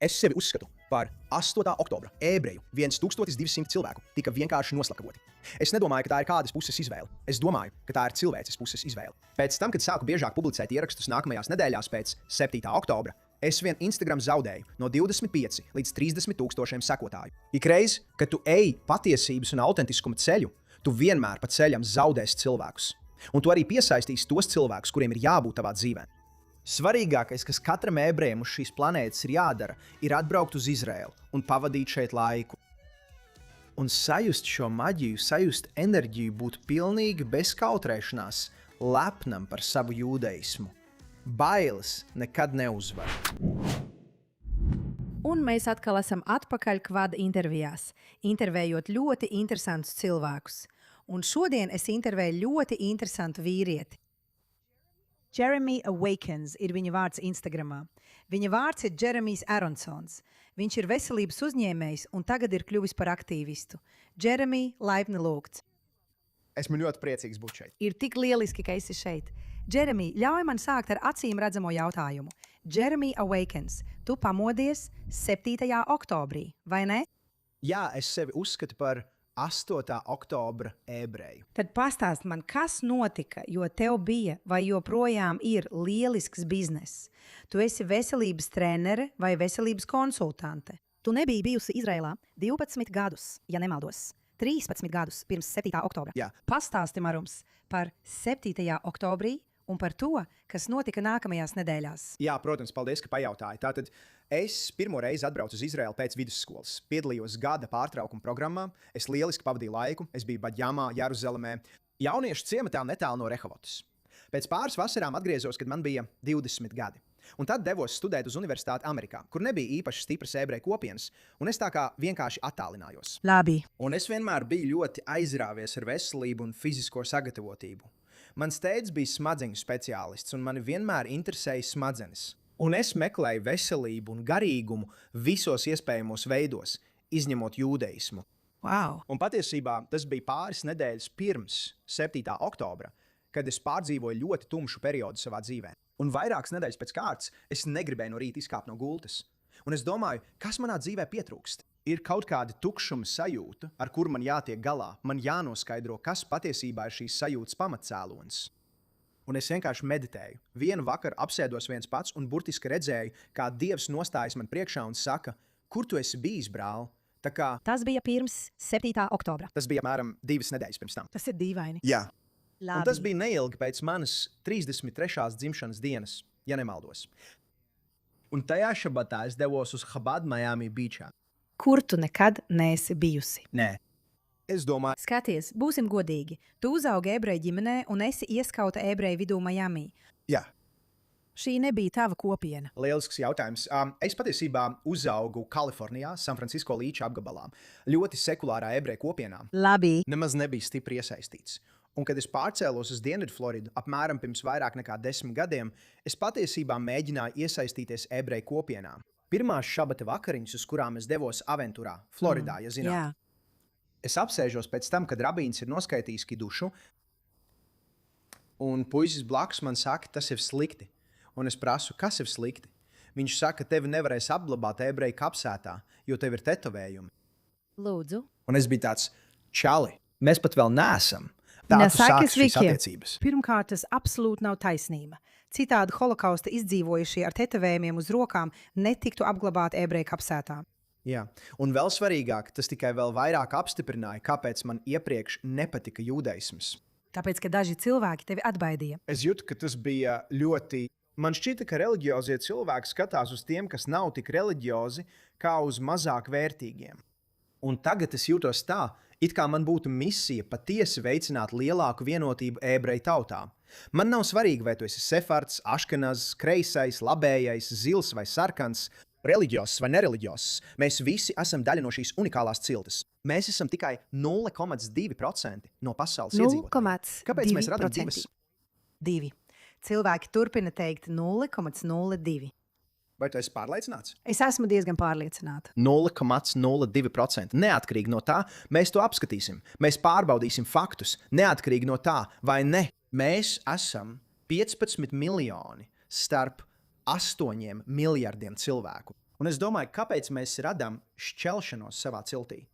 Es sevi uzskatu par 8. oktobra ebreju 1200 cilvēku tika vienkārši noslapkavoti. Es nedomāju, ka tā ir kādas puses izvēle. Es domāju, ka tā ir cilvēces puses izvēle. Pēc tam, kad sāku biežāk publicēt ierakstus nākamajās nedēļās pēc 7. oktobra, es vien Instagram zaudēju no 25 līdz 30 tūkstošiem sekotāju. Ikreiz, kad tu ej patiesības un autentiskuma ceļu, tu vienmēr pa ceļam zaudēsi cilvēkus. Un tu arī piesaistīsi tos cilvēkus, kuriem ir jābūt tavā dzīvē. Svarīgākais, kas katram ebrejam uz šīs planētas ir jādara, ir atbraukt uz Izraēlu un pavadīt šeit laiku. Un sajust šo maģiju, sajust enerģiju, būt pilnīgi bez kautrēšanās, lepnam par savu jūdeismu. Bailes nekad neuzvar. Un mēs atkal esam atpakaļ kvada intervijās, intervējot ļoti interesantus cilvēkus. Un šodien es intervēju ļoti interesantu vīrieti. Jeremy Awakens ir viņa vārds Instagramā. Viņa vārds ir Jeremijs Aronsons. Viņš ir veselības uzņēmējs un tagad ir kļuvis par aktīvistu. Jeremy, laipni lūgts. Esmu ļoti priecīgs būt šeit. Ir tik lieliski, ka esi šeit. Jeremy, ļauj man sākt ar acīm redzamo jautājumu. Jeremy Awakens, tu pamodies 7. oktobrī, vai ne? Jā, es sevi uzskatu par 8. oktobra ebreju. Tad pastāst man, kas notika, jo tev bija vai joprojām ir lielisks bizness. Tu esi veselības trenere vai veselības konsultante. Tu nebiji bijusi Izrēlā 12 gadus, ja nemaldos. 13 gadus pirms 7. oktobra. Jā. Pastāsti mums par 7. oktobrī un par to, kas notika nākamajās nedēļās. Jā, protams, paldies, ka pajautāji. Tātad es pirmo reizi atbraucu uz Izraēlu pēc vidusskolas. Piedalījos gada pārtraukuma programmā. Es lieliski pavadīju laiku. Es biju Baģjamā, Jeruzalemē, jauniešu ciematā netālu no Rehovotas. Pēc pāris vasarām atgriezos, kad man bija 20 gadi. Un tad devos studēt uz universitāti Amerikā, kur nebija īpaši stipras ebreju kopienas, un es tā kā vienkārši attālinājos. Labi. Un es vienmēr biju ļoti aizrāvies ar veselību un fizisko sagatavotību. Mans tēvs bija smadzeņu speciālists, un mani vienmēr interesēja smadzenes. Un es meklēju veselību un garīgumu visos iespējamos veidos, izņemot jūdeismu. Wow. Un patiesībā tas bija pāris nedēļas pirms 7. oktobra, kad es pārdzīvoju ļoti tumšu periodu savā dzīvē. Un vairākas nedēļas pēc kārtas es negribēju no rīta izkāpt no gultas. Un es domāju, kas manā dzīvē pietrūkst? Ir kaut kāda tukšuma sajūta, ar kuru man jātiek galā. Man jānoskaidro, kas patiesībā ir šīs sajūtas pamatcēlonis. Un es vienkārši meditēju. Vienu vakaru apsēdos viens pats un burtiski redzēju, kā Dievs nostājas man priekšā un saka, kur tu esi bijis, brāl? Tā kā Tas bija pirms 7. oktobra. tas bija apmēram 2 nedēļas pirms tam. Tas ir dīvaini. Jā. Labi. Un tas bija neilgi pēc manas 33. dzimšanas dienas, ja nemaldos. Un tajā šabatā es devos uz Chabad Miami Beachā. Kur tu nekad neesi bijusi? Nē. Es domāju, Skaties, būsim godīgi. Tu uzaugi ebreju ģimenē un esi ieskauta ebreju vidū Miami. jā, Šī nebija tava kopiena. lielisks jautājums. Es patiesībā uzaugu Kalifornijā, San Francisco līča apgabalā. Ļoti sekulārā ebreju kopienā. Labi. Nemaz nebija stipri iesaistīts. Un, kad es pārcēlos uz Dienvidu Floridu apmēram pirms vairāk nekā 10 gadiem, es patiesībā mēģināju iesaistīties ebreju kopienā. Pirmās šabata vakariņas, uz kurām es devos Aventurā, Floridā, ja zināt. Jā. Es apsēžos pēc tam, kad rabīns ir noskaitījis kidušu, un puisis blakus man saka, tas ir slikti. Un es prasu, kas ir slikti? Viņš saka, ka tevi nevarēs apglabāt ebreju kapsētā, jo tev ir tetovējumi. Lūdzu. Un es biju tāds, čali, mēs pat vēl neesam. Tā tu Nesaki sāki šīs sviki. attiecības. Pirmkārt, tas absolūti nav taisnība. Citādi holokausta izdzīvojušie ar tetovējumiem uz rokām netiktu apglabāti ebreju kapsētā. Jā, un vēl svarīgāk, tas tikai vēl vairāk apstiprināja, kāpēc man iepriekš nepatika jūdeisms. Tāpēc, ka daži cilvēki tevi atbaidīja. Es jūtu, ka tas bija ļoti. Man šķita, ka reliģiozie cilvēki skatās uz tiem, kas nav tik reliģiozi, kā uz mazāk vērtīgiem. Un tagad es jūtos tā, it kā man būtu misija patiesi veicināt lielāku vienotību ebreju tautā. Man nav svarīgi, vai tu esi sefards, aškenazs, kreisais, labējais, zils vai sarkans, reliģiozs vai nereliģiozs. Mēs visi esam daļa no šīs unikālās ciltas. Mēs esam tikai 0,2% no pasaules iedzīvotājiem. Kāpēc mēs radām divas? 2. Cilvēki turpina teikt 0,02. Vai tu esi pārliecināts? Es esmu diezgan pārliecināta. 0,02%. Neatkarīgi no tā, mēs to apskatīsim. Mēs pārbaudīsim faktus, neatkarīgi no tā, vai ne. Mēs esam 15 miljoni starp 8 miljardiem cilvēku. Un es domāju, kāpēc mēs radām šķelšanos savā ciltī.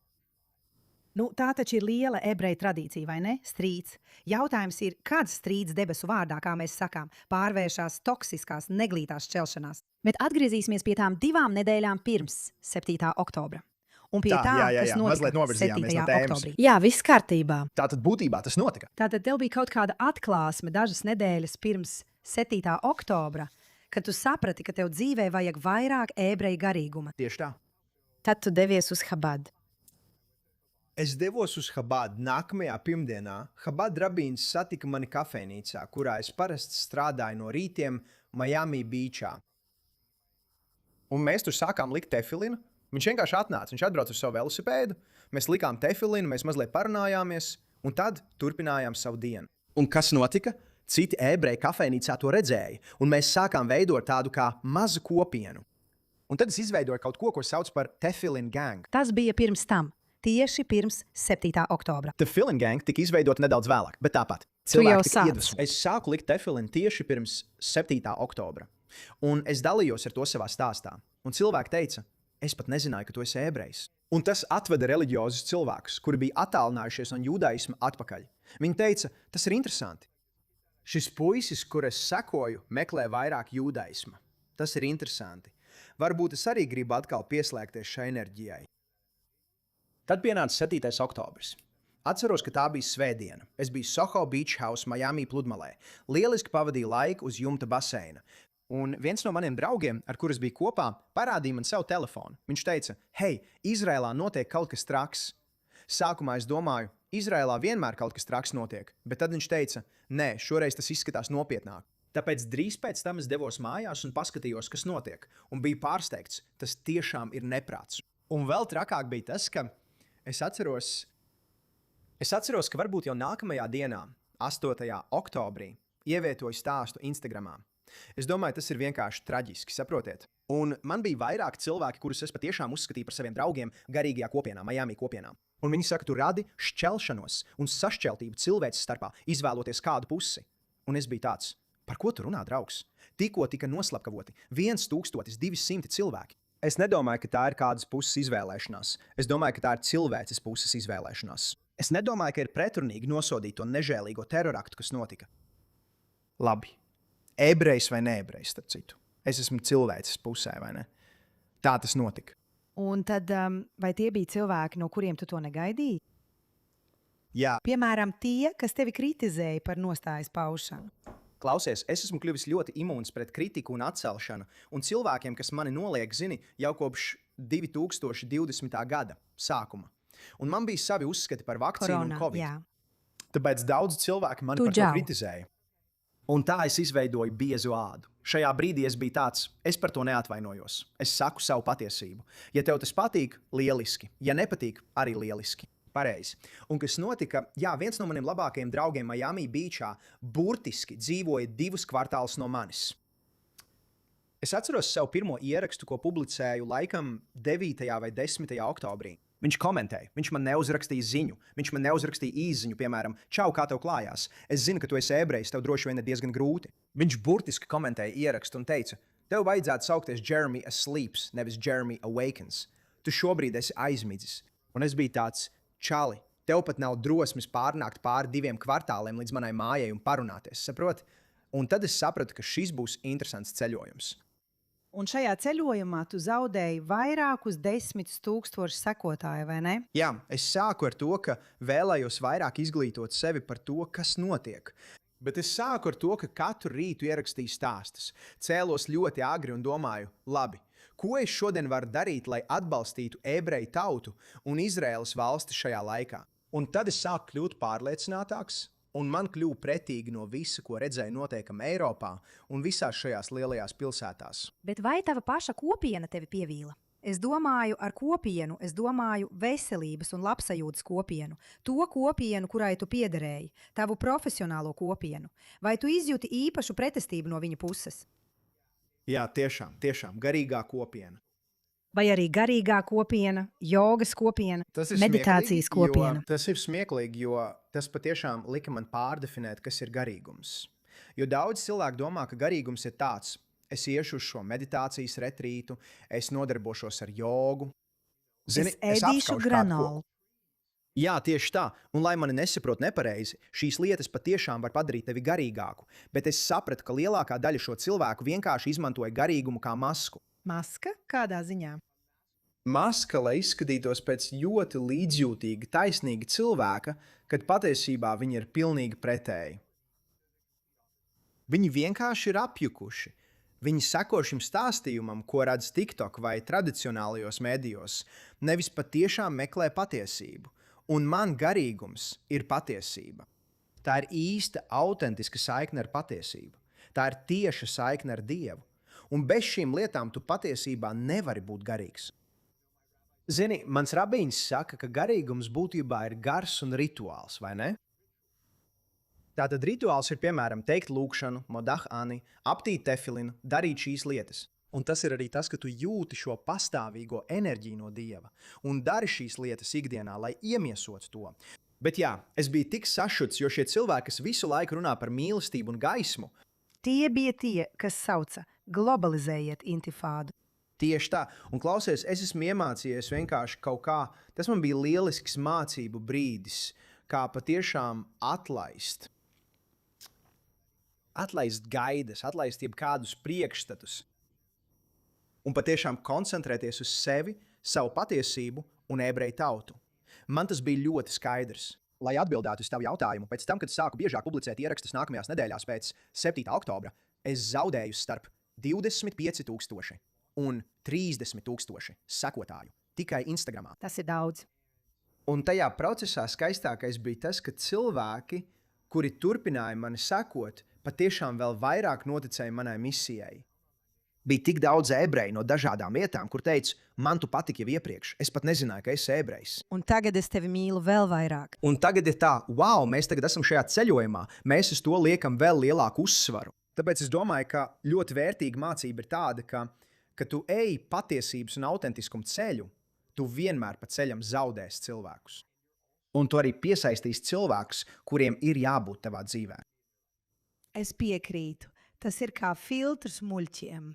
Nu, tā taču ir liela ebreju tradīcija, vai ne? Strīds. Jautājums ir, kad strīds debesu vārdā, kā mēs sakām, pārvēršas toksiskās, neglītās šķelšanās. Bet atgriezīsimies pie tām 2 nedēļām pirms 7. oktobra. Un pie tā, kas mazliet notika novirzījāmies 7. no tēmas. oktobrī. Jā, viss kārtībā. Tātad būtībā tas notika. Tātad tev bija kaut kāda atklāsme dažas nedēļas pirms 7. oktobra, kad tu saprati, ka tev dzīvē vajag vairāk ebreju garīguma. Tieši tā. Tad tu devies uz Chabad. Es devos uz Chabad nākamajā pirmdienā. Chabad rabīns satika mani kafejnīcā, kurā es parasti strādāju no rītiem Miami Beachā. Un mēs tur sākām likt tefilinu. Viņš vienkārši atnāca, viņš atbrauca uz savu velosipēdu, mēs likām tefilinu, mēs mazliet parunājāmies, un tad turpinājām savu dienu. Un kas notika? Citi ebreji kafejnīcā to redzēja, un mēs sākām veidot tādu kā mazu kopienu. Un tad es izveidoju kaut ko sauc par Tefillin Gang. Tas bija pirms tam, tieši pirms 7. oktobra. Tefillin Gang tika izveidota nedaudz vēlāk, bet tāpat. Tu jau Cilvēki tika sāc. iedvesmoti. Es sāku likt tefilinu tieši pirms 7. oktobra, un es dalījos ar to savā stāstā. Un cilvēki teica, es pat nezināju, ka tu esi ebrejs. Un tas atveda reliģiozus cilvēkus, kuri bija attālinājušies no jūdaisma atpakaļ. Viņi teica, tas ir interesanti. Šis puisis, kur es sekoju, meklē vairāk jūdaisma. Tas ir interesanti. Varbūt es arī gribu atkal pieslēgties šai enerģijai. Tad pienāca 7. oktobris. Atceros, ka tā bija svētdiena. Es biju Soho Beach House Miami pludmalē. Lieliski pavadīju laiku uz jumta baseina. Un viens no maniem draugiem, ar kuriem biju kopā, parādīja man savu telefonu. Viņš teica, hei, Izrēlā notiek kaut kas traks. Sākumā es domāju, Izrēlā vienmēr kaut kas traks notiek, bet tad viņš teica, nē, šoreiz tas izskatās nopietnāk. Tāpēc drīz pēc tam es devos mājās un paskatījos, kas notiek, un biju pārsteigts, tas tiešām ir neprāts. Un vēl trakāk bija tas, ka es atceros, ka varbūt jau nākamajā dienā, 8. oktobrī, ievietoju stāstu Instagramā. Es domāju, tas ir vienkārši traģiski, saprotiet? Un man bija vairāk cilvēki, kurus es patiešām uzskatīju par saviem draugiem garīgajā kopienā, Miami kopienā. Un viņi saka, tu radi šķelšanos un sašķeltību cilvēces starpā, izvēloties kādu pusi. Un es biju tāds, par ko tu runā, draugs? Tikko tika noslapkavoti 1200 cilvēki. Es nedomāju, ka tā ir kādas puses izvēlēšanās. Es domāju, ka tā ir cilvēces puses izvēlēšanās. Es nedomāju, ka ir pretrunīgi nosodīt to nežēlīgo teroraktu, kas notika. Labi. Ebrejs vai neebrejs, starp citu. Es esmu cilvēces pusē, vai ne? Tā tas notika. Un tad, vai tie bija cilvēki, no kuriem tu to negaidīji? Jā, Piemēram, tie, kas tevi kritizēja par nostājas paušanu. klausies, es esmu kļuvis ļoti imūns pret kritiku un atcelšanu, un cilvēkiem, kas mani noliek, zini, jau kopš 2020. gada sākuma. Un man bija savi uzskati par vakcīnu un covid. Jā. Tāpēc daudz cilvēki mani Tu par to džau. kritizēja. Un tā es izveidoju biezu ādu. Šajā brīdī es biju tāds, es par to neatvainojos. Es saku savu patiesību. Ja tev tas patīk, lieliski. Ja nepatīk, arī lieliski. Pareizi. Un kas notika, jā, viens no maniem labākajiem draugiem Miami Beachā burtiski dzīvoja 2 kvartālus no manis. Es atceros savu pirmo ierakstu, ko publicēju laikam 9. vai 10. oktobrī. Viņš komentēja, viņš man neuzrakstīja ziņu, viņš man neuzrakstīja īsziņu, piemēram, čau, kā tev klājās. Es zinu, ka tu esi ebrejs, tev droši vien ir diezgan grūti. Viņš burtiski komentēja ierakstu un teica, tev vajadzētu saukties Jeremy Asleeps, nevis Jeremy Awakens. Tu šobrīd esi aizmidzis. Un es biju tāds, čali, tev pat nav drosmes pārnākt pāri 2 kvartāliem līdz manai mājai un parunāties, saprot? Un tad es sapratu, ka šis būs interesants ceļojums. Un šajā ceļojumā tu zaudēji vairākus 10 000 sekotāju, vai ne? Jā, es sāku ar to, ka vēlējos vairāk izglītot sevi par to, kas notiek. Bet es sāku ar to, ka katru rītu ierakstīju stāstus. Cēlos ļoti agri un domāju, labi, ko es šodien varu darīt, lai atbalstītu ebreju tautu un Izraēlas valsti šajā laikā? Un tad es sāku kļūt pārliecinātāks, un man kļuva pretīgi no visa, ko redzēju notiekam Eiropā un visās šajās lielajās pilsētās. Bet vai tava paša kopiena tevi pievīla? Es domāju, ar kopienu, es domāju veselības un labsajūtas kopienu. To kopienu, kurai tu piederēji, tavu profesionālo kopienu. Vai tu izjūti īpašu pretestību no viņa puses? Jā, tiešām, garīgā kopiena. Vai arī garīgā kopiena, jogas kopiena, meditācijas kopiena? Tas ir smieklīgi, jo tas patiešām lika man pārdefinēt, kas ir garīgums. Jo daudz cilvēku domā, ka garīgums ir tāds, es iešu uz šo meditācijas retrītu, es nodarbošos ar jogu. Es ēdīšu granolu. Jā, tieši tā. Un lai mani nesaprot nepareizi, šīs lietas patiešām var padarīt tevi garīgāku, bet es sapratu, ka lielākā daļa šo cilvēku vienkārši izmantoja garīgumu kā masku. Maska? Kādā ziņā? Maska, lai izskatītos pēc ļoti līdzjūtīga, taisnīga cilvēka, kad patiesībā viņi ir pilnīgi pretēji. Viņi vienkārši ir apjukuši. Viņi seko šim stāstījumam, ko redz TikTok vai tradicionālajos medijos, nevis patiešām meklē patiesību. Un man garīgums ir patiesība. Tā ir īsta, autentiska saikne ar patiesību. Tā ir tieša saikne ar Dievu. Un bez šīm lietām tu patiesībā nevari būt garīgs. Zini, mans rabīns saka, ka garīgums būtībā ir gars un rituāls, vai ne? Tātad rituāls ir piemēram teikt lūgšanu, modah ani, aptīt tefilinu, darīt šīs lietas. Un tas ir arī tas, ka tu jūti šo pastāvīgo enerģiju no Dieva un dari šīs lietas ikdienā, lai iemiesotu to. Bet jā, es biju tik sašuts, jo šie cilvēki, kas visu laiku runā par mīlestību un gaismu, Tie bija tie, kas sauca globalizējiet intifādu. tieši tā. Un klausies, es esmu iemācījies vienkārši kaut kā, tas man bija lielisks mācību brīdis, kā patiešām atlaist. Atlaist gaidas, atlaist jebkādus priekšstatus. Un patiešām koncentrēties uz sevi, savu patiesību un ebreju tautu. Man tas bija ļoti skaidrs. Lai atbildētu uz tavu jautājumu, pēc tam, kad sāku biežāk publicēt ierakstus nākamajās nedēļās pēc 7. oktobra, es zaudēju starp 25,000 un 30,000 sekotāju tikai Instagramā. Tas ir daudz. Un tajā procesā skaistākais bija tas, ka cilvēki, kuri turpināja mani sekot, patiešām vēl vairāk noticēja manai misijai. Bija tik daudz ebreju no dažādām vietām, kur teica, man tu patika jau iepriekš, es pat nezināju, ka esi ebrejs. Un tagad es tevi mīlu vēl vairāk. Un tagad ir tā, wow, mēs tagad esam šajā ceļojumā, mēs uz to liekam vēl lielāku uzsvaru. Tāpēc es domāju, ka ļoti vērtīga mācība ir tāda, ka tu ej patiesības un autentiskumu ceļu, tu vienmēr pa ceļam zaudēsi cilvēkus. Un tu arī piesaistīsi cilvēkus, kuriem ir jābūt tavā dzīvē. Es piekrītu. Tas ir kā filtrs muļķiem.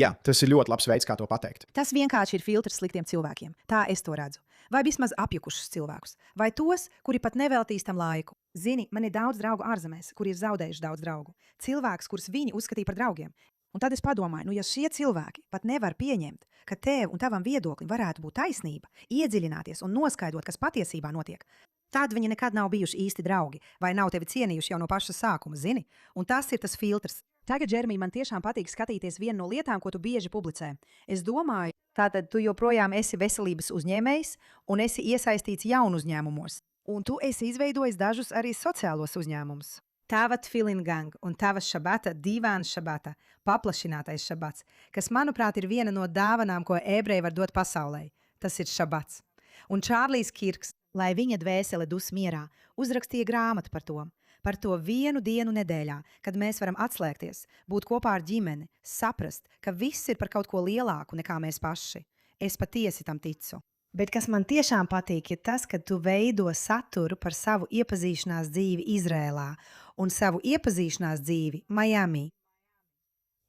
Jā, tas ir ļoti labs veids, kā to pateikt. Tas vienkārši ir filtrs sliktiem cilvēkiem. Tā es to redzu. Vai vismaz apjukušus cilvēkus. Vai tos, kuri pat neveltīs tam laiku. Zini, man ir daudz draugu ārzemēs, kuri ir zaudējuši daudz draugu. Cilvēks, kurus viņi uzskatīja par draugiem. Un tad es padomāju, ja šie cilvēki pat nevar pieņemt, ka tev un tavam viedoklim varētu būt taisnība, iedziļināties un noskaidrot, kas patiesībā notiek, tad viņi nekad nav bijuši īsti draugi vai nav tevi cienījuši jau no paša sākuma, zini? Un tas ir tas filtrs. Tagad, Džeremij, man tiešām patīk skatīties vienu no lietām, ko tu bieži publicē. Es domāju, tātad tu joprojām esi veselības uzņēmējs un esi iesaistīts jaunu uzņēmumos. Un tu esi izveidojis dažus arī sociālos uzņēmumus. Tava Tfilin Gang un tava šabata, divāna šabata, paplašinātais šabats, kas, manuprāt, ir viena no dāvanām, ko ebreji var dot pasaulē. Tas ir šabats. Un Čārlijs Kirks, lai viņa dvēsele dus mierā, uzrakstīja grāmatu par to. Par to vienu dienu nedēļā, kad mēs varam atslēgties, būt kopā ar ģimeni, saprast, ka viss ir par kaut ko lielāku nekā mēs paši. Es patiesi tam ticu. Bet kas man tiešām patīk, ir tas, ka tu veido saturu par savu iepazīšanās dzīvi Izrēlā un savu iepazīšanās dzīvi Miami.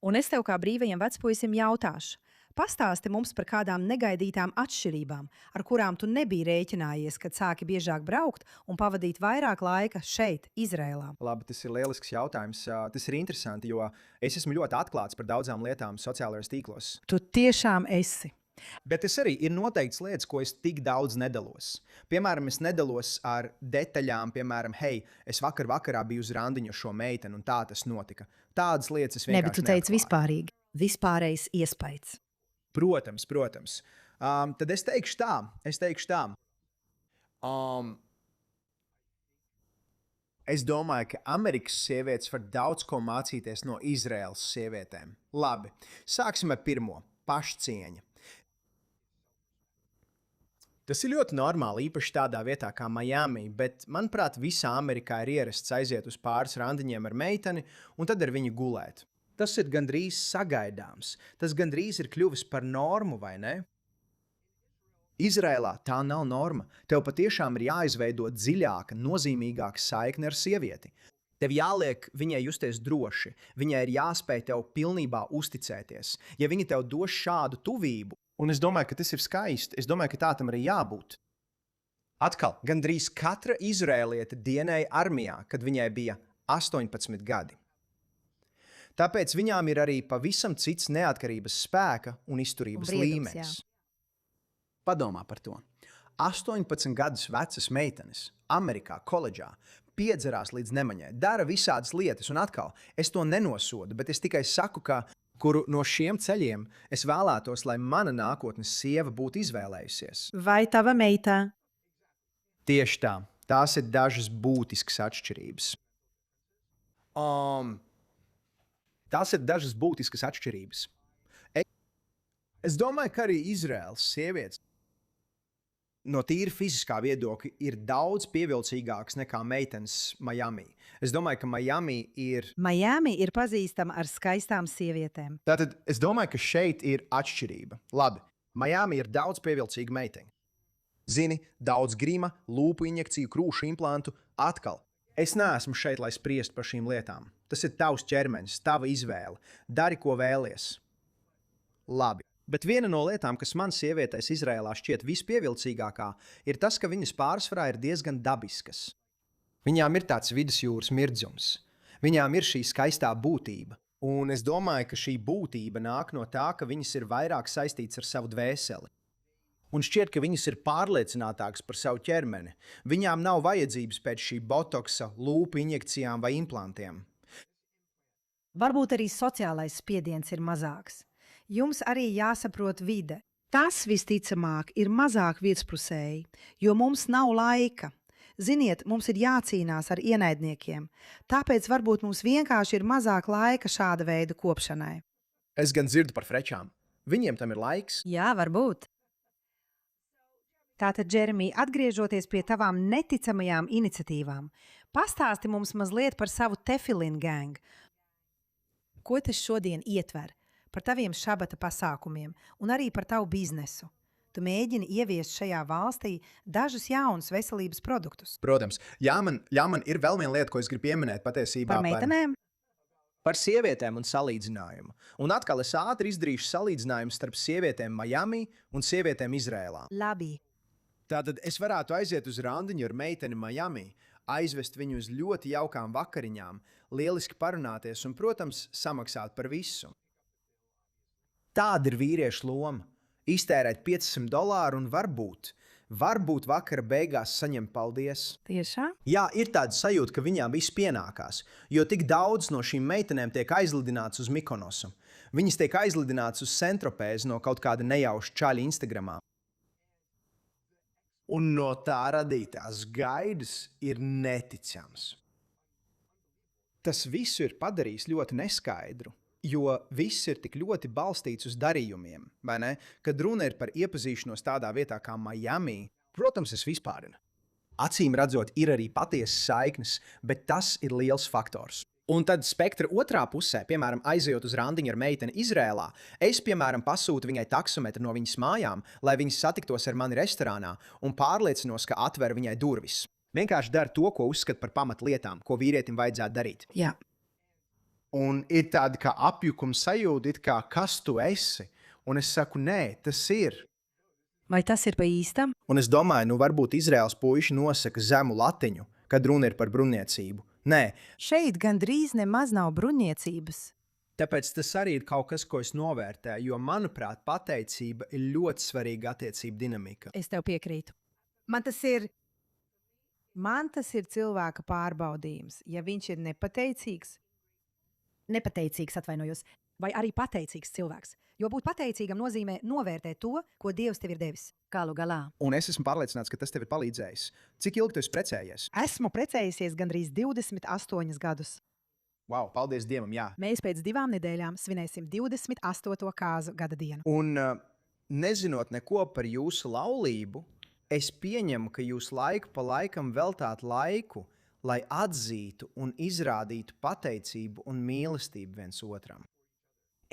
Un es tev kā brīvajam vecpuisim jautāšu. Pastāsti mums par kādām negaidītām atšķirībām, ar kurām tu nebiji rēķinājies, kad sāki biežāk braukt un pavadīt vairāk laika šeit, Izrēlā. Labi, tas ir lielisks jautājums. Tas ir interesanti, jo es esmu ļoti atklāts par daudzām lietām sociālajos tīklos. Tu tiešām esi. Bet es arī ir noteikts lietas, ko es tik daudz nedalos. Piemēram, es nedalos ar detaļām, piemēram, hei, es vakarā biju uz randiņu ar šo meiteni un tā tas notika. Tādas lietas es vienkārši Ne, bet tu teici vispārīgi. Vispārējais iespējas. Protams. Tad es teikšu tā. Es domāju, ka Amerikas sievietes var daudz ko mācīties no Izraēlas sievietēm. Labi, sāksim ar pirmo – pašcieņa. Tas ir ļoti normāli, īpaši tādā vietā kā Miami, bet, manuprāt, visā Amerikā ir ierasts aiziet uz pāris randiņiem ar meiteni un tad ar viņu gulēt. Tas ir gandrīz sagaidāms. Tas gandrīz ir kļuvis par normu, vai ne? Izrēlā tā nav norma. Tev patiešām ir jāizveido dziļāka, nozīmīgāka saikne ar sievieti. Tev jāliek viņai justies droši. Viņai ir jāspēj tev pilnībā uzticēties. Ja viņa tev dos šādu tuvību, Un es domāju, ka tas ir skaisti. Es domāju, ka tā tam arī jābūt. atkal, gandrīz katra izrēliete dienēja armijā, kad viņai bija 18 gadi. Tāpēc viņām ir arī pavisam cits neatkarības spēka un izturības Un briedums, līmenis. Padomā par to. 18 gadus vecas meitenes Amerikā, koledžā, piedzerās līdz nemaņai, dara visādas lietas, un atkal, es to nenosodu, bet es tikai saku, ka kuru no šiem ceļiem es vēlētos, lai mana nākotnes sieva būtu izvēlējusies. Vai tava meita? Tieši tā. Tās ir dažas būtiskas atšķirības. Tās ir dažas būtiskas atšķirības. Es domāju, ka arī Izraēlas sievietes no tīra fiziskā viedokļa ir daudz pievilcīgākas nekā meitenes Miami. Es domāju, ka Miami ir. Miami ir pazīstama ar skaistām sievietēm. Tātad es domāju, ka šeit ir atšķirība. Labi, Miami ir daudz pievilcīga meiteņa. Zini, daudz grima, lūpu injekciju, krūšu implantu. Atkal, es neesmu šeit, lai spriestu par šīm lietām. Tas ir tavs ķermenis, tava izvēle. Dari, ko vēlies. Labi. Bet viena no lietām, kas man sievietēs Izrēlā šķiet vispievilcīgākā, ir tas, ka viņas pārsvarā ir diezgan dabiskas. Viņām ir tāds vidusjūras mirdzums. Viņām ir šī skaistā būtība. Un es domāju, ka šī būtība nāk no tā, ka viņas ir vairāk saistītas ar savu dvēseli. Un šķiet, ka viņas ir pārliecinātākas par savu ķermeni. Viņām nav vajadzības pēc šī botoksa, lūpu injekcijām vai implantiem. Varbūt arī sociālais spiediens ir mazāks. Jums arī jāsaprot vide. Tas visticamāk ir mazāk vietspusēji, jo mums nav laika. Ziniet, mums ir jācīnās ar ienaidniekiem, tāpēc varbūt mums vienkārši ir mazāk laika šāda veida kopšanai. Es gan dzirdu par frečām. Viņiem tam ir laiks. Jā, varbūt. Tātad, Džeremij, atgriežoties pie tavām neticamajām iniciatīvām, pastāsti mums mazliet par savu tefilin gang. Ko tas šodien ietver? Par taviem šabata pasākumiem un arī par tavu biznesu. Tu mēģini ieviest šajā valstī dažus jaunus veselības produktus. Protams, jā, man ir vēl viena lieta, ko es gribu pieminēt patiesībā. Par meitenēm? Par sievietēm un salīdzinājumu. Un atkal es ātri izdarīšu salīdzinājumu starp sievietēm Miami un sievietēm Izrēlā. Labi. Tātad es varētu aiziet uz randiņu ar meiteni Miami, aizvest viņu uz ļoti jaukām vakariņām, lieliski parunāties un, protams, samaksāt par visu. Tāda ir vīrieša loma. Iztērēt $500 un varbūt vakara beigās saņemt paldies. Tiešām? Jā, ir tāda sajūta, ka viņām viss pienākās, jo tik daudz no šīm meitenēm tiek aizlidināts uz Mikonosu. Viņas tiek aizlidināts uz Sentropēzi no kaut kāda nejauša čaļa Instagramā. Un no tā radītās gaidas ir neticams. Tas visu ir padarījis ļoti neskaidru. Jo viss ir tik ļoti balstīts uz darījumiem, vai ne? Kad runa ir par iepazīšanos tādā vietā kā Miami, protams, es vispārinu. Acīm redzot, ir arī patiesas saiknes, bet tas ir liels faktors. Un tad spektra otrā pusē, piemēram, aizejot uz randiņu ar meiteni Izrēlā, es, piemēram, pasūtu viņai taksometru no viņas mājām, lai viņas satiktos ar mani restorānā un pārliecinos, ka atver viņai durvis. Vienkārši dara to, ko uzskata par pamatlietām, ko vīrietim vajadzētu darīt. Jā. Un ir tāda kā apjukuma sajūta, it kā kas tu esi. Un es saku, nē, tas ir. Vai tas ir pa īstam? Un es domāju, varbūt Izraēlas puiši nosaka zemu latiņu, kad runa ir par bruņniecību. Nē, Šeit gandrīz nemaz nav bruņniecības. tāpēc tas arī ir kaut kas, ko es novērtēju, jo, manuprāt, pateicība ir ļoti svarīga attiecību dinamika. Es tev piekrītu. Man tas ir cilvēka pārbaudījums. Ja viņš ir nepateicīgs, atvainojos, vai arī pateicīgs cilvēks. Jo būt pateicīgam nozīmē novērtēt to, ko Dievs tev ir devis. Galu galā. Un es esmu pārliecināts, ka tas tev ir palīdzējis. Cik ilgi tu esi precējies? Esmu precējusies gandrīz 28 gadus. Wow, paldies Dievam, jā. Mēs pēc 2 nedēļām svinēsim 28. kāzu gada dienu. Un nezinot neko par jūsu laulību, es pieņemu, ka jūs laiku pa laikam veltāt laiku, lai atzītu un izrādītu pateicību un mīlestību viens otram.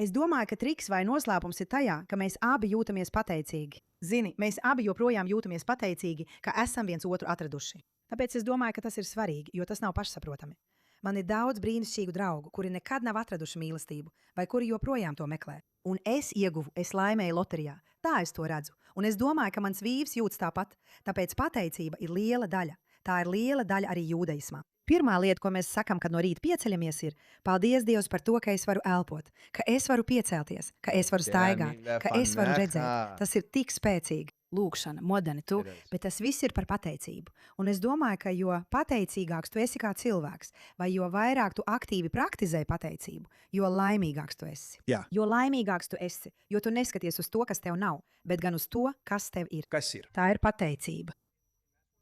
Es domāju, ka triks vai noslēpums ir tajā, ka mēs abi jūtamies pateicīgi. Zini, mēs abi joprojām jūtamies pateicīgi, ka esam viens otru atraduši. Tāpēc es domāju, ka tas ir svarīgi, jo tas nav pašsaprotami. Man ir daudz brīnišķīgu draugu, kuri nekad nav atraduši mīlestību, vai kuri joprojām to meklē. Un es laimēju loterijā. Tā es to redzu. Un es domāju, ka mans vīrs jūtas tāpat. Tāpēc pateicība ir liela daļa. Tā ir liela daļa arī jūdaismā. Pirmā lieta, ko mēs sakam, kad no rīta pieceļamies, ir paldies Dievam par to, ka es varu elpot, ka es varu piecelties, ka es varu staigāt, ka es varu redzēt. Tas ir tik spēcīgi. Lūkšana, modeni tu, bet tas viss ir par pateicību. Un es domāju, ka jo pateicīgāks tu esi kā cilvēks, vai jo vairāk tu aktīvi praktizē pateicību, jo laimīgāks tu esi. Jā. Jo laimīgāks tu esi, jo tu neskaties uz to, kas tev nav, bet gan uz to, kas tev ir. Kas ir? Tā ir pateicība.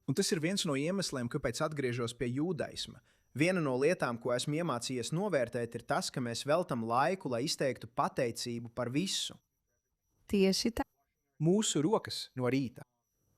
Un tas ir viens no iemesliem, kāpēc atgriežos pie jūdaisma. Viena no lietām, ko esmu iemācījies novērtēt, ir tas, ka mēs veltam laiku, lai izteiktu pateicību par visu. Tieši tā. Mūsu rokas no rīta.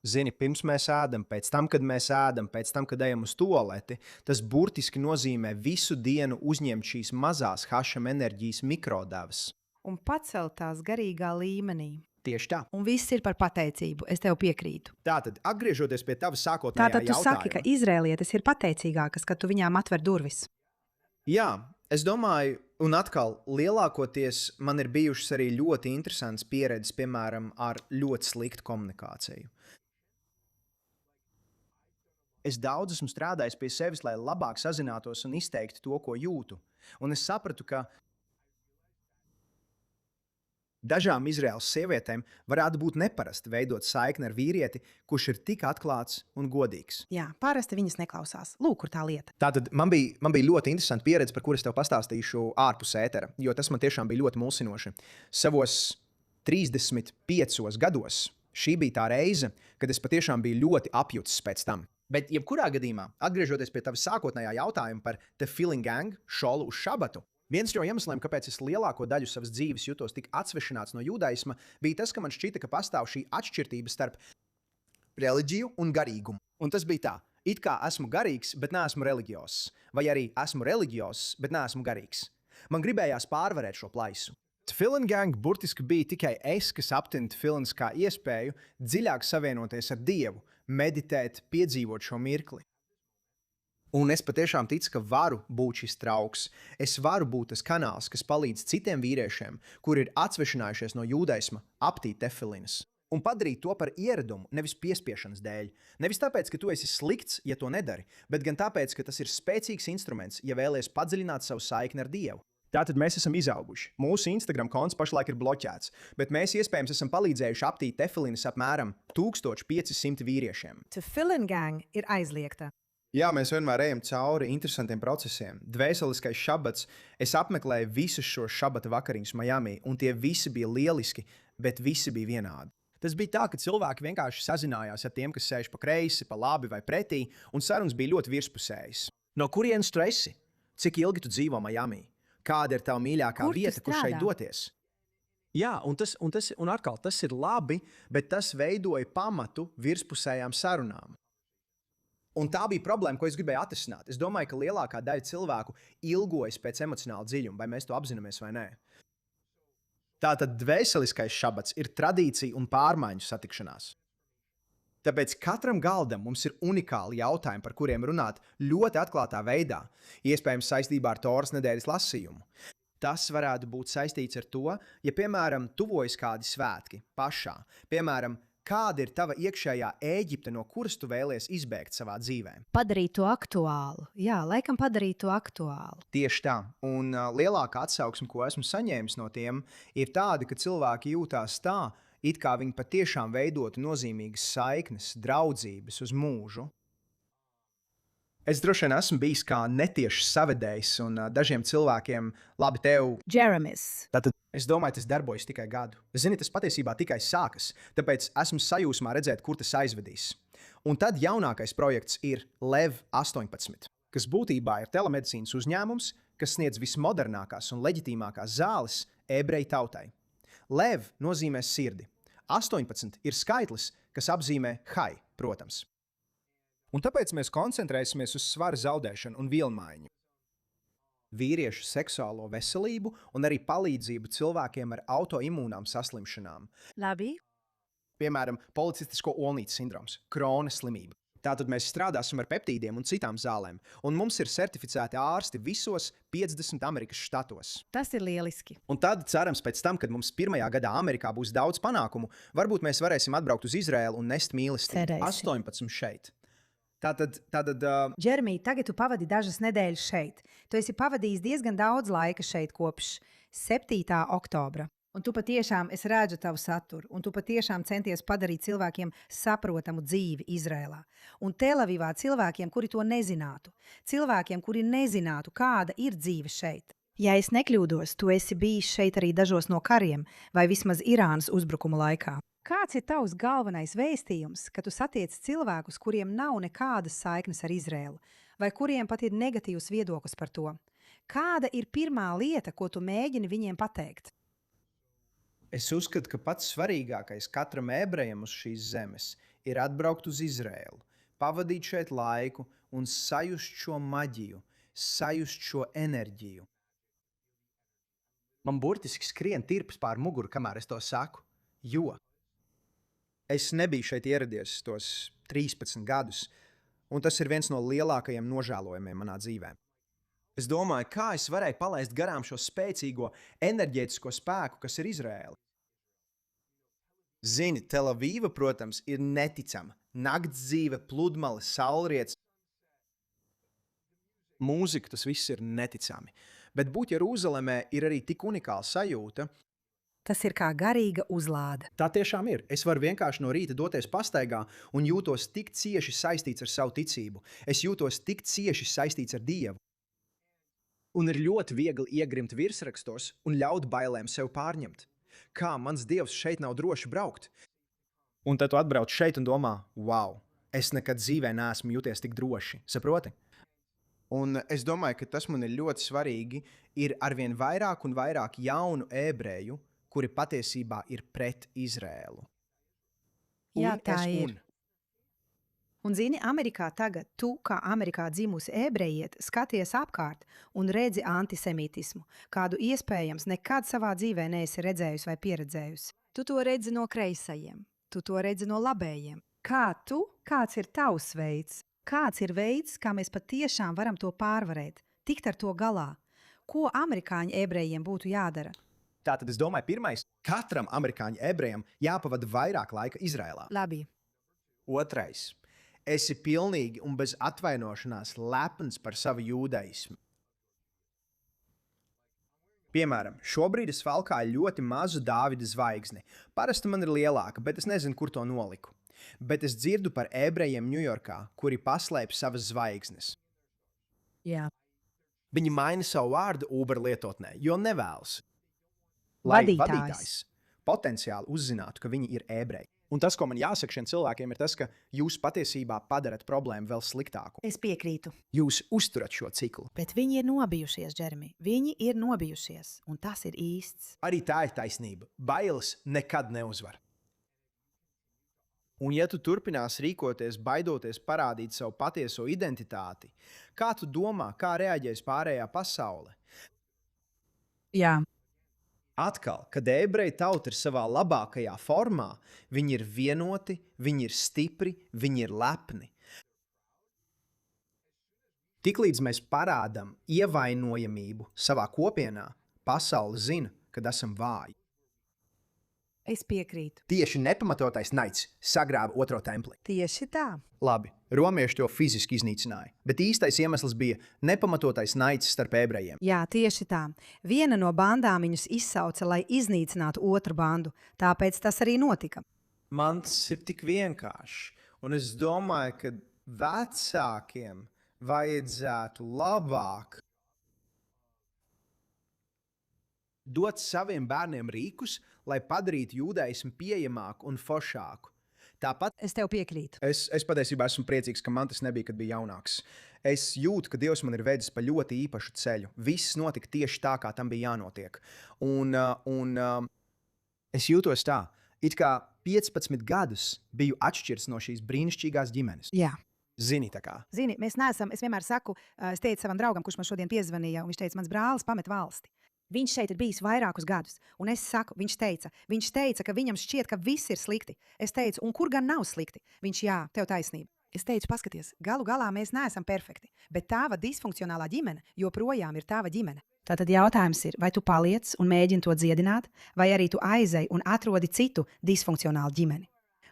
Zini, pirms mēs ēdam, pēc tam, kad mēs ēdam, pēc tam, kad ejam uz tualeti, tas burtiski nozīmē visu dienu uzņemt šīs mazās hašam enerģijas mikrodevas. Un pacelt tās garīgā līmenī. Tieši tā. Un viss ir par pateicību. Es tev piekrītu. Tātad, atgriežoties pie tava sākotnējā Tātad tu jautājuma. saki, ka izrēlietis ir pateicīgākas, kad tu viņām atver durvis. Jā, es domāju, un atkal lielākoties man ir bijušas arī ļoti interesants pieredzes, piemēram, ar ļoti sliktu komunikāciju. Es daudz esmu strādājis pie sevis, lai labāk sazinātos un izteiktu to, ko jūtu. Un es sapratu, ka dažām Izraēlas sievietēm varētu būt neparasti veidot saikni ar vīrieti, kurš ir tik atklāts un godīgs. Jā, parasti viņas neklausās. Lūk, kur tā lieta. Tātad man bija ļoti interesanta pieredze, par kuru es tev pastāstīšu ārpus ētera, jo tas man tiešām bija ļoti mulsinoši. Savos 35 gados šī bija tā reize, kad es patiešām biju ļoti apjucis pēc tam. Bet jebkurā gadījumā, atgriežoties pie tava sākotnējā jautājuma par The Feeling Gang šolu uz šabatu, viens no iemesliem, kāpēc es lielāko daļu savas dzīves jutos tik atsvešināts no jūdaisma, bija tas, ka man šķita, ka pastāv šī atšķirība starp reliģiju un garīgumu. Un tas bija tā, it kā esmu garīgs, bet neesmu reliģiozs, vai arī esmu reliģiozs, bet neesmu garīgs. Man gribējās pārvarēt šo plaisu. Feeling Gang burtiski bija tikai es, kas aptina feelings kā iespēju dziļāk savienoties ar Dievu, meditēt, piedzīvot šo mirkli. Un es patiešām ticu, ka varu būt šis trauks. Es varu būt tas kanāls, kas palīdz citiem vīriešiem, kuri ir atsvešinājušies no jūdaisma, aptīt tefilinas. Un padarīt to par ieradumu, nevis piespiešanas dēļ. Nevis tāpēc, ka tu esi slikts, ja to nedari, bet gan tāpēc, ka tas ir spēcīgs instruments, ja vēlies padziļināt savu saikni ar Dievu. Tātad mēs esam izauguši. Mūsu Instagram konts pašlaik ir bloķēts, bet mēs iespējams esam palīdzējuši aptīt tefilinas apmēram 1500 vīriešiem. The Feeling Gang ir aizliegta. Jā, mēs vienmēr ejam cauri interesantiem procesiem. Dvēseliskais šabats. Es apmeklēju visus šos šabata vakariņus Miami, un tie visi bija lieliski, bet visi bija vienādi. Tas bija tā, ka cilvēki vienkārši sazinājās ar tiem, kas sēž pa kreisi, pa labi vai pretī, un sarunas bija ļoti virspusējas. No kurienes tu esi? Cik ilgi tu dzīvo Miami? Kāda ir tava mīļākā vieta, kur šeit doties? Jā, un atkal tas ir labi, bet tas veidoja pamatu virspusējām sarunām. Un tā bija problēma, ko es gribēju atrisināt. Es domāju, ka lielākā daļa cilvēku ilgojas pēc emocionāla dziļuma, vai mēs to apzināmies vai nē. Tātad dvēseliskais šabats ir tradīcija un pārmaiņu satikšanās. Tāpēc katram galdam mums ir unikāli jautājumi, par kuriem runāt ļoti atklātā veidā, iespējams saistībā ar Toras nedēļas lasījumu. Tas varētu būt saistīts ar to, ja, piemēram, tuvojas kādi svētki pašā. Piemēram, kāda ir tava iekšējā Ēģipte, no kuras tu vēlies izbēgt savā dzīvē? Padarīt to aktuālu. Jā, laikam padarīt to aktuālu. Tieši tā. Un lielākā atsauksme, ko esmu saņēmis no tiem, ir tāda, ka cilvēki jūtās tā, it kā viņi patiešām veidotu nozīmīgas saiknes, draudzības uz mūžu. Es droši vien esmu bijis kā netiešs savedējs, un dažiem cilvēkiem labi tev. Jeremis. Tātad es domāju, tas darbojas tikai gadu. Zini, tas patiesībā tikai sākas, tāpēc esmu sajūsmā redzēt, kur tas aizvedīs. Un tad jaunākais projekts ir Lev 18, kas būtībā ir telemedicīnas uzņēmums, kas sniedz vismodernākās un leģitīmākās zāles ebreju tautai. Lev nozīmē sirdi. 18 ir skaitlis, kas apzīmē hai, protams. Un tāpēc mēs koncentrēsimies uz svara zaudēšanu un vielmaiņu. Vīriešu seksuālo veselību un arī palīdzību cilvēkiem ar autoimūnām saslimšanām. Labi. Piemēram, policistisko olnītes sindroms, Krona slimība, Tātad mēs strādāsim ar peptīdiem un citām zālēm, un mums ir certificēti ārsti visos 50 Amerikas štatos. Tas ir lieliski. Un tad, cerams, pēc tam, kad mums pirmajā gadā Amerikā būs daudz panākumu, varbūt mēs varēsim atbraukt uz Izraēlu un nest mīlestību. Cerēsi. 18 šeit. Tātad Džeremij, tagad tu pavadi dažas nedēļas šeit. Tu esi pavadījis diezgan daudz laika šeit kopš 7. oktobra. Un tu patiešām, es redzu tavu saturu, un tu patiešām centies padarīt cilvēkiem saprotamu dzīvi Izrēlā. Un Telavivā cilvēkiem, kuri to nezinātu. Cilvēkiem, kuri nezinātu, kāda ir dzīve šeit. Ja es nekļūdos, tu esi bijis šeit arī dažos no kariem, vai vismaz Irānas uzbrukuma laikā. Kāds ir tavs galvenais vēstījums, kad tu satiec cilvēkus, kuriem nav nekādas saiknes ar Izrēlu, vai kuriem pat ir negatīvs viedoklis par to? Kāda ir pirmā lieta, ko tu mēģini viņiem pateikt? es uzskatu, ka pats svarīgākais katram ebrejam uz šīs zemes ir atbraukt uz Izrēlu, pavadīt šeit laiku un sajust šo maģiju, sajust šo enerģiju. Man burtiski skrien tirps pār muguru, kamēr es to saku, jo es nebiju šeit ieradies tos 13 gadus, un tas ir viens no lielākajiem nožēlojumiem manā dzīvē. Es domāju, kā es varēju palaist garām šo spēcīgo enerģētisko spēku, kas ir Izraēla. Zini, Telavīva, protams, ir neticama. Nakts dzīve, pludmale, saulriets. Mūzika, tas viss ir neticami. Bet būt Jeruzalemē ir arī tik unikāla sajūta. Tas ir kā garīga uzlāde. Tā tiešām ir. Es varu vienkārši no rīta doties pastaigā un jūtos tik cieši saistīts ar savu ticību. Es jūtos tik cieši saistīts ar Dievu. Un ir ļoti viegli iegrimt virsrakstos un ļaut bailēm sev pārņemt. Kā mans Dievs šeit nav droši braukt? Un tad tu atbrauc šeit un domā, wow, es nekad dzīvē neesmu jūties tik droši. Saproti? Un es domāju, ka tas man ir ļoti svarīgi. Ir arvien vairāk un vairāk jaunu ebreju, kuri patiesībā ir pret Izrēlu. Jā, tā ir. Un zini, Amerikā tagad tu, kā Amerikā dzimusi ebrejiet, skaties apkārt un redzi antisemītismu, kādu iespējams nekad savā dzīvē neesi redzējusi vai pieredzējusi. Tu to redzi no kreisajiem, tu to redzi no labējiem. Kāds ir tavs veids? Kāds ir veids, kā mēs patiešām varam to pārvarēt, tikt ar to galā? Ko amerikāņu ebrejiem būtu jādara? Tātad es domāju, pirmais, katram amerikāņu ebrejam jāpavada vairāk laika Izrēlā. Labi. Otrais. Esi pilnīgi un bez atvainošanās lepns par savu jūdaismu. Piemēram, šobrīd es valkāju ļoti mazu Dāvida zvaigzni. Parasti man ir lielāka, bet es nezinu, kur to noliku. Bet es dzirdu par ebrejiem Ņujorkā, kuri paslēp savas zvaigznes. Jā. Viņi maina savu vārdu Uber lietotnē, jo nevēlas, Vadītājs. lai vadītājs potenciāli uzzinātu, ka viņi ir ebreji. Un tas, ko man jāsaka šiem cilvēkiem, ir tas, ka jūs patiesībā padarat problēmu vēl sliktāku. Es piekrītu. Jūs uzturat šo ciklu. Bet viņi ir nobijušies, Džeremij. Viņi ir nobijušies, un tas ir īsts. Arī tā ir taisnība. Bailes nekad neuzvar. Un ja tu turpināsi rīkoties, baidoties parādīt savu patieso identitāti, kā tu domā, kā reaģēs pārējā pasaule? Jā. Atkal, kad ebreju tauta ir savā labākajā formā, viņi ir vienoti, viņi ir stipri, viņi ir lepni. Tiklīdz mēs parādām ievainojamību savā kopienā, pasaule zina, kad esam vāji. Es piekrītu. Tieši nepamatotais naids sagrāva otro templi. Tieši tā. Labi, romieši to fiziski iznīcināja, bet īstais iemesls bija nepamatotais naids starp ebrejiem. Jā, tieši tā. Viena no bandām viņus izsauca, lai iznīcinātu otru bandu. Tāpēc tas arī notika. Man tas ir tik vienkārši, un es domāju, ka vecākiem vajadzētu labāk dot saviem bērniem rīkus, lai padarītu jūdaismu pieejamāku un foršāku. Tāpat Es tev piekrītu. es patiesībā esmu priecīgs, ka man tas nebija, kad biju jaunāks. Es jūtu, ka Dievs man ir vedis pa ļoti īpašu ceļu. Viss notika tieši tā, kā tam bija jānotiek. Un es jūtos tā, it kā 15 gadus biju atšķirts no šīs brīnišķīgās ģimenes. Jā. Zini, tā kā. Zini, mēs neesam, es vienmēr saku, es teicu savam draugam, kurš man šodien piezvanīja, un viņš teica, mans brālis pamet valsti. Viņš šeit ir bijis vairākus gadus, un es saku, viņš teica, ka viņam šķiet, ka viss ir slikti. Es teicu, un kur gan nav slikti? Viņš, jā, tev taisnība. Es teicu, paskaties, galu galā mēs neesam perfekti, bet tava disfunkcionālā ģimene joprojām ir tava ģimene. Tātad jautājums ir, vai tu paliec un mēģini to dziedināt, vai arī tu aizej un atrodi citu disfunkcionālu ģimeni.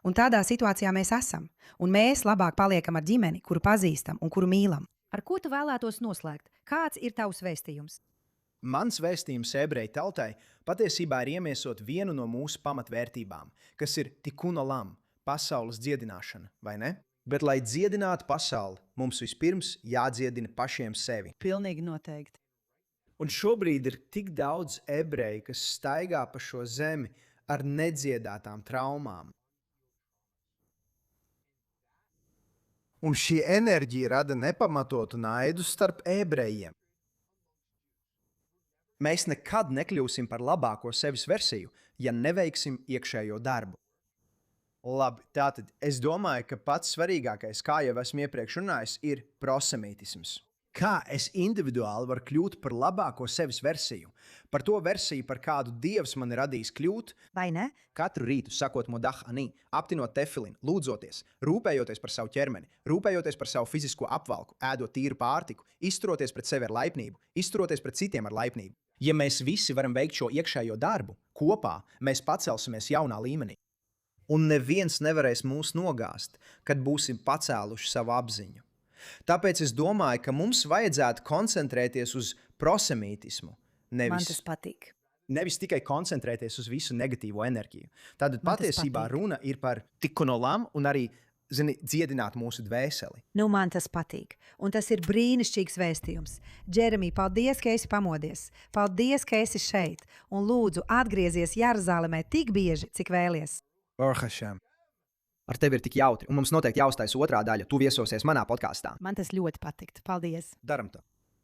Un tādā situācijā mēs esam, un mēs labāk paliekam ar ģimeni, kuru pazīstam un kuru mīlam. Ar ko tu vēlētos noslēgt? Kāds ir tavs vēstījums? Mans vēstījums ebreju tautai patiesībā ir iemiesot vienu no mūsu pamatvērtībām, kas ir tikkun olam, pasaules dziedināšana, vai ne? Bet, lai dziedinātu pasauli, mums vispirms jādziedina pašiem sevi. Pilnīgi noteikti. Un šobrīd ir tik daudz ebreju, kas staigā pa šo zemi ar nedziedātām traumām. Un šī enerģija rada nepamatotu naidu starp ebrejiem. Mēs nekad nekļūsim par labāko sevis versiju, ja neveiksim iekšējo darbu. Labi, tātad es domāju, ka pats svarīgākais, kā jau esmu iepriekš runājis, ir prosemītisms. Kā es individuāli varu kļūt par labāko sevis versiju? Par to versiju, par kādu Dievs man ir radījis kļūt, Vai ne? Katru rītu sakot modah anī, aptinot tefilinu, lūdzoties, rūpējoties par savu ķermeni, rūpējoties par savu fizisko apvalku, ēdot tīru pārtiku, izturoties pret sevi ar laipnību, izturoties pret citiem ar laipnību. Ja mēs visi varam veikt šo iekšējo darbu, kopā mēs pacelsimies jaunā līmenī. Un neviens nevarēs mūs nogāzt, kad būsim pacēluši savu apziņu. Tāpēc es domāju, ka mums vajadzētu koncentrēties uz prosemītismu, Man tas patīk. nevis tikai koncentrēties uz visu negatīvo enerģiju. Tad Man tas patiesībā patīk. runa ir par tikkun olam un arī, dziedināt mūsu dvēseli. Nu, man tas patīk. Un tas ir brīnišķīgs vēstījums. Džeremij, paldies, ka esi pamodies. Paldies, ka esi šeit. Un lūdzu, atgriezies Jeruzalemē tik bieži, cik vēlies. Baruch Hashem. Ar tevi ir tik jautri, un mums noteikti jāuztais otrā daļa. Tu viesosies manā podkāstā. Man tas ļoti patiktu. Paldies! Daram to.